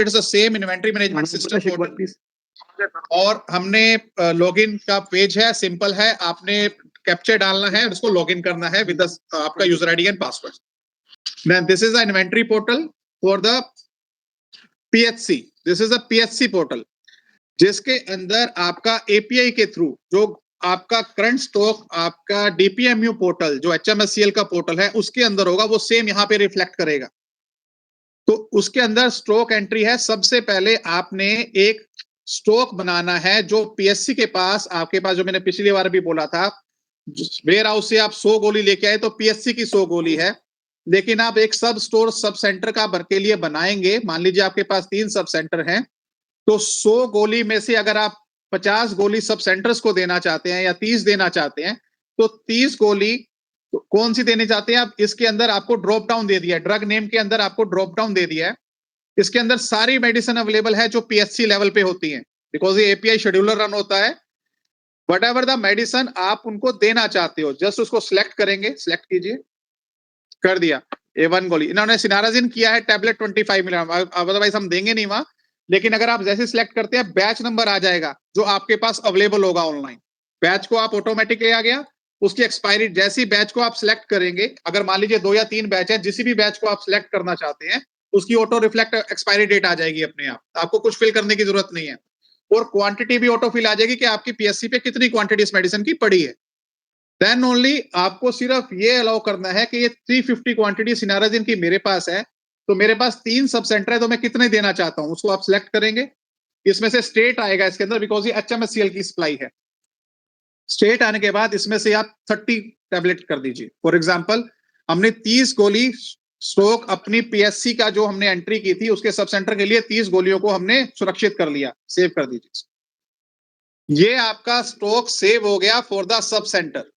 It's the same inventory management system. और हमने login का पेज है, सिंपल है, आपने कैप्चर डालना है और उसको लॉगिन करना है विद आपका user ID and password. Then this is the inventory portal for the PHC. This is a PHC portal जिसके अंदर आपका एपीआई के थ्रू जो आपका करंट स्टॉक, आपका डीपीएमयू पोर्टल जो एचएमएससीएल का पोर्टल है उसके अंदर होगा, वो सेम यहां पे रिफ्लेक्ट करेगा। तो उसके अंदर स्टॉक एंट्री है। सबसे पहले आपने एक स्टॉक बनाना है जो पीएससी के पास, आपके पास जो मैंने पिछली बार भी बोला था, वेयर हाउस से आप 100 गोली लेके आए तो पीएससी की 100 गोली है, लेकिन आप एक सब स्टोर सब सेंटर का भर के लिए बनाएंगे। मान लीजिए आपके पास 3 सब सेंटर हैं, तो 100 गोली में से अगर आप 50 गोली सब सेंटर्स को देना चाहते हैं या 30 देना चाहते हैं, तो 30 गोली तो कौन सी देनी चाहते हैं आप? इसके अंदर आपको ड्रॉप डाउन दे दिया है, ड्रग नेम के अंदर आपको ड्रॉप डाउन दे दिया है। इसके अंदर सारी मेडिसिन अवेलेबल है जो पीएचसी लेवल पे होती हैं, बिकॉज ये एपीआई शेड्यूलर रन होता है। वट एवर द मेडिसिन आप उनको देना चाहते हो, जस्ट उसको सिलेक्ट करेंगे, सिलेक्ट कीजिए, कर दिया। A1 गोली इन्होंने सिनाराजिन किया है टैबलेट 25 मिलीग्राम, अदरवाइज हम देंगे नहीं वहां। लेकिन अगर आप जैसे सिलेक्ट करते हैं, बैच नंबर आ जाएगा जो आपके पास अवेलेबल होगा ऑनलाइन। बैच को आप ऑटोमेटिकली आ गया, उसकी एक्सपायरी जैसी बैच को आप सिलेक्ट करेंगे, अगर मान लीजिए 2 या 3 बैच है, जिस भी बैच को आप सिलेक्ट करना चाहते हैं उसकी ऑटो रिफ्लेक्ट एक्सपायरी डेट आ जाएगी अपने आप, आपको कुछ फिल करने की जरूरत नहीं है। और क्वांटिटी भी ऑटो फिल आ जाएगी कि आपकी पीएससी पे कितनी क्वांटिटी इस मेडिसिन की पड़ी है। देन ओनली आपको सिर्फ ये अलाउ करना है कि ये 350 क्वांटिटी सिनाराजिन की मेरे पास है, तो मेरे पास 3 सब सेंटर है, तो मैं कितने देना चाहता हूं उसको आप सिलेक्ट करेंगे। इसमें से स्टेट आएगा इसके अंदर, बिकॉज ये एचएमएससीएल की सप्लाई है। स्टेट आने के बाद इसमें से आप 30 टैबलेट कर दीजिए। फॉर एग्जाम्पल हमने 30 गोली स्टॉक अपनी पीएससी का जो हमने एंट्री की थी उसके सब सेंटर के लिए 30 गोलियों को हमने सुरक्षित कर लिया, सेव कर दीजिए। ये आपका स्टॉक सेव हो गया फॉर द सब सेंटर।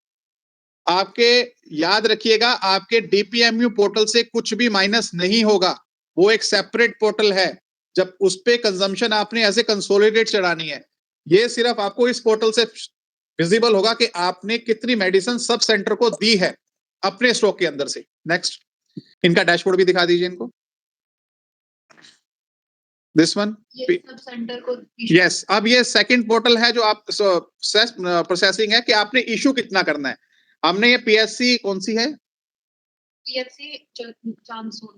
आपके याद रखिएगा, आपके डीपीएमयू पोर्टल से कुछ भी माइनस नहीं होगा, वो एक सेपरेट पोर्टल है। जब उस पे कंजम्पशन आपने ऐसे कंसोलिडेट चढ़ानी है, ये सिर्फ आपको इस पोर्टल से विजिबल होगा कि आपने कितनी मेडिसिन सब सेंटर को दी है अपने स्टॉक के अंदर से। नेक्स्ट, इनका डैशबोर्ड भी दिखा दीजिए इनको, दिस वन सब सेंटर को। यस, अब ये सेकंड पोर्टल है जो आप प्रोसेसिंग है कि आपने इशू कितना करना है। हमने ये पीएससी कौन सी है, पीएचसी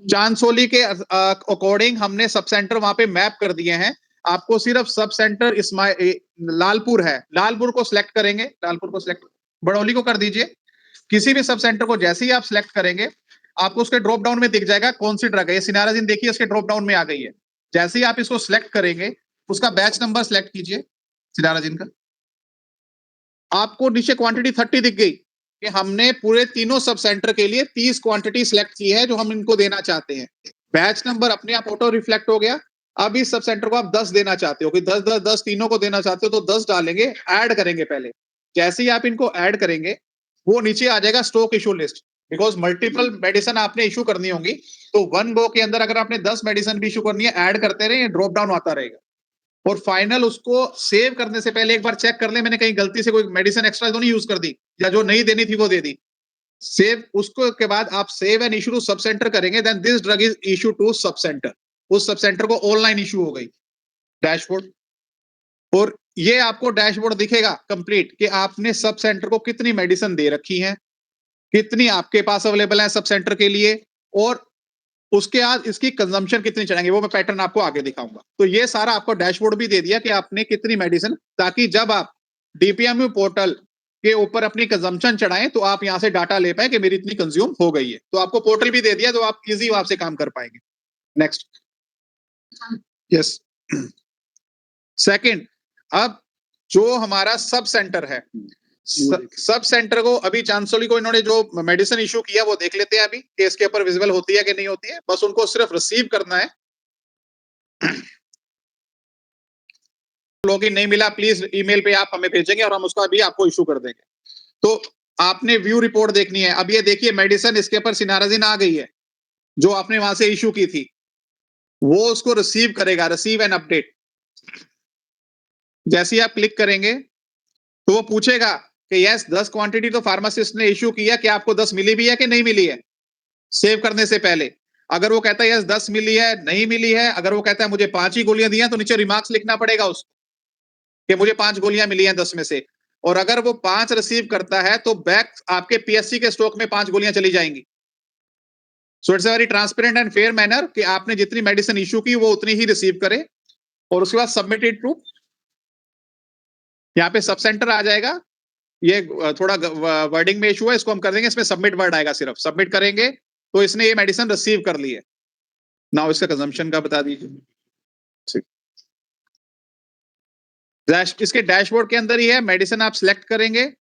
चांदसोली के अकॉर्डिंग हमने सब सेंटर वहां पे मैप कर दिए हैं। आपको सिर्फ सब सेंटर लालपुर है, लालपुर को सिलेक्ट करेंगे, लालपुर को सिलेक्ट, बड़ौली को कर दीजिए। किसी भी सब सेंटर को जैसे ही आप सिलेक्ट करेंगे आपको उसके ड्रॉप डाउन में दिख जाएगा कौन सी ड्रग है। ये सिनाराजिन देखिए इसके ड्रॉप डाउन में आ गई है। जैसे ही आप इसको सिलेक्ट करेंगे उसका बैच नंबर सिलेक्ट कीजिए सिनाराजिन का, आपको नीचे क्वांटिटी 30 दिख गई कि हमने पूरे तीनों सब सेंटर के लिए 30 क्वांटिटी सिलेक्ट की है जो हम इनको देना चाहते हैं। बैच नंबर अपने आप ऑटो रिफ्लेक्ट हो गया। अब इस सब सेंटर को आप 10 देना चाहते हो कि 10 10 10 तीनों को देना चाहते हो तो 10 डालेंगे, ऐड करेंगे पहले। जैसे ही आप इनको ऐड करेंगे वो नीचे आ जाएगा stock issue list, because multiple medicine आपने इशू करनी होगी, तो वन गो के अंदर अगर आपने 10 मेडिसिन भी इशू करनी है, ऐड करते रहे, ड्रॉप डाउन आता रहेगा। और फाइनल उसको सेव करने से पहले एक बार चेक कर ले मैंने कहीं गलती से कोई मेडिसिन एक्स्ट्रा तो नहीं यूज कर दी या जो नहीं देनी थी वो दे दी। सेव उसको के बाद आप save and issue to sub centre करेंगे, then this drug is issue to sub centre. उस सब सेंटर को ऑनलाइन इशू हो गई डैशबोर्ड, और ये आपको डैशबोर्ड दिखेगा कंप्लीट कि आपने सब सेंटर को कितनी मेडिसिन दे रखी है, कितनी आपके पास अवेलेबल है सब सेंटर के लिए, और उसके बाद इसकी कंजम्पशन कितनी चढ़ेंगे वो मैं पैटर्न आपको आगे दिखाऊंगा। तो ये सारा आपको डैशबोर्ड भी दे दिया कि आपने कितनी मेडिसिन, ताकि जब आप डीपीएमयू पोर्टल के ऊपर अपनी कंजम्पशन चढ़ाएं तो आप यहां से डाटा ले पाए कि मेरी इतनी कंज्यूम हो गई है। तो आपको पोर्टल भी दे दिया तो आप इजी वहां से काम कर पाएंगे। नेक्स्ट, यस, सेकंड, अब जो हमारा सब सेंटर है, सब सेंटर को अभी चांसोली को इन्होंने जो मेडिसिन इशू किया वो देख लेते हैं अभी कि इसके ऊपर विजिबल होती है कि नहीं होती है। बस उनको सिर्फ रिसीव करना है। लॉगिन नहीं मिला प्लीज ईमेल पे आप हमें भेजेंगे और हम उसका अभी आपको इशू कर देंगे। तो आपने व्यू रिपोर्ट देखनी है। अब ये देखिए मेडिसिन इसके ऊपर सिनाराजिन आ गई है जो आपने वहां से इशू की थी, वो उसको रिसीव करेगा, रिसीव एंड अपडेट। जैसे ही आप क्लिक करेंगे तो वो पूछेगा कि यस 10 क्वांटिटी तो फार्मासिस्ट ने इशू किया, कि आपको 10 मिली भी है कि नहीं मिली है, सेव करने से पहले। अगर वो कहता है यस 10 मिली है, नहीं मिली है, अगर वो कहता है मुझे 5 ही गोलियां दी हैं, तो नीचे रिमार्क्स लिखना पड़ेगा उसको कि मुझे 5 गोलियां मिली हैं 10 में से। और अगर वो 5 रिसीव करता है तो बैक आपके पीएससी के स्टॉक में 5 गोलियां चली जाएंगी। So it's a very transparent and fair manner कि आपने जितनी मेडिसिन इशू की वो उतनी ही रिसीव करे, और उसके बाद सबमिटेड टू, यहाँ पे सब सेंटर आ जाएगा। ये थोड़ा वर्डिंग में इशू है, इसको हम कर देंगे, इसमें सबमिट वर्ड आएगा, सिर्फ सबमिट करेंगे तो इसने ये मेडिसिन रिसीव कर ली है। नाउ इसका कंजम्पशन का बता दीजिए। इसके डैशबोर्ड के अंदर ही है, मेडिसिन आप सिलेक्ट करेंगे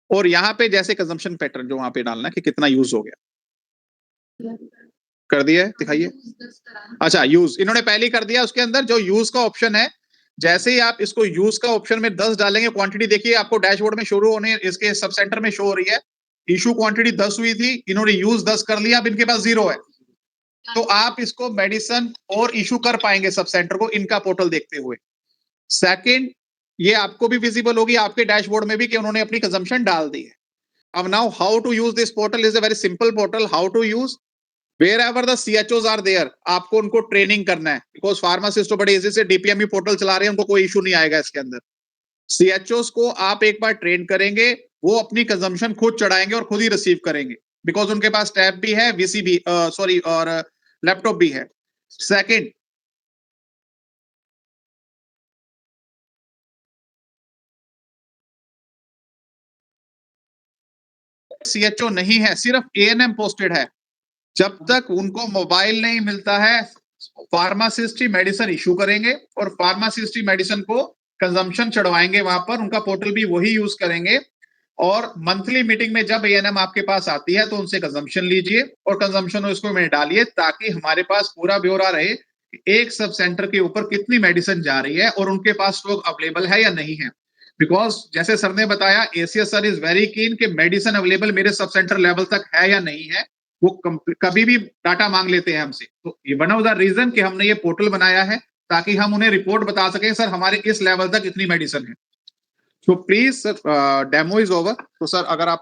और यहाँ पे जैसे कंजम्पशन पैटर्न जो वहां पे डालना कि कितना यूज हो गया, कर दिया है, दिखाइए। अच्छा, यूज इन्होंने पहले ही कर दिया। उसके अंदर जो यूज का ऑप्शन है, जैसे ही आप इसको यूज का ऑप्शन में 10 डालेंगे, क्वांटिटी देखिए आपको डैशबोर्ड में शुरू होने, इसके सब सेंटर में शो हो रही है। इशू क्वांटिटी 10 हुई थी, इन्होंने यूज 10 कर लिया, अब इनके पास 0 है। तो आप इसको मेडिसिन और इशू कर पाएंगे सब सेंटर को इनका पोर्टल देखते हुए। सेकंड, ये आपको भी विजिबल होगी आपके डैशबोर्ड में भी कि उन्होंने अपनी कंजम्पशन डाल दी है। अब now how to use this portal is a very simple portal. How to use, wherever the CHOs are there, आपको उनको ट्रेनिंग करना है, बिकॉज फार्मासिस्ट तो बड़े इजी से डीपीएमई पोर्टल चला रहे हैं, उनको कोई इशू नहीं आएगा इसके अंदर। CHOs को आप एक बार ट्रेन करेंगे, वो अपनी कंजम्पशन खुद चढ़ाएंगे और खुद ही रिसीव करेंगे, बिकॉज उनके पास टैब भी है, वीसी भी सॉरी और लैपटॉप भी है। सेकंड, CHO नहीं है, सिर्फ ANM पोस्टेड है। जब तक उनको मोबाइल नहीं मिलता है, फार्मासिस्ट ही मेडिसिन इशू करेंगे और फार्मासिस्ट ही मेडिसिन को कंजम्पशन चढ़वाएंगे वहां पर, उनका पोर्टल भी वही यूज करेंगे। और मंथली मीटिंग में जब ANM आपके पास आती है तो उनसे कंजम्पशन लीजिए और कंजम्पशन उसको में डालिए, ताकि हमारे पास पूरा ब्यौरा रहे एक सब सेंटर के ऊपर कितनी मेडिसिन जा रही है और उनके पास स्टॉक अवेलेबल है या नहीं है। बिकॉज जैसे सर ने बताया, ACS sir is very keen कि मेडिसिन अवेलेबल मेरे सब सेंटर लेवल तक है या नहीं है, वो कभी भी डाटा मांग लेते हैं हमसे। तो ये वन ऑफ द रीजन कि हमने ये पोर्टल बनाया है, ताकि हम उन्हें रिपोर्ट बता सकें, सर हमारे इस लेवल तक इतनी मेडिसिन है। So please sir, demo is over. तो सर अगर आप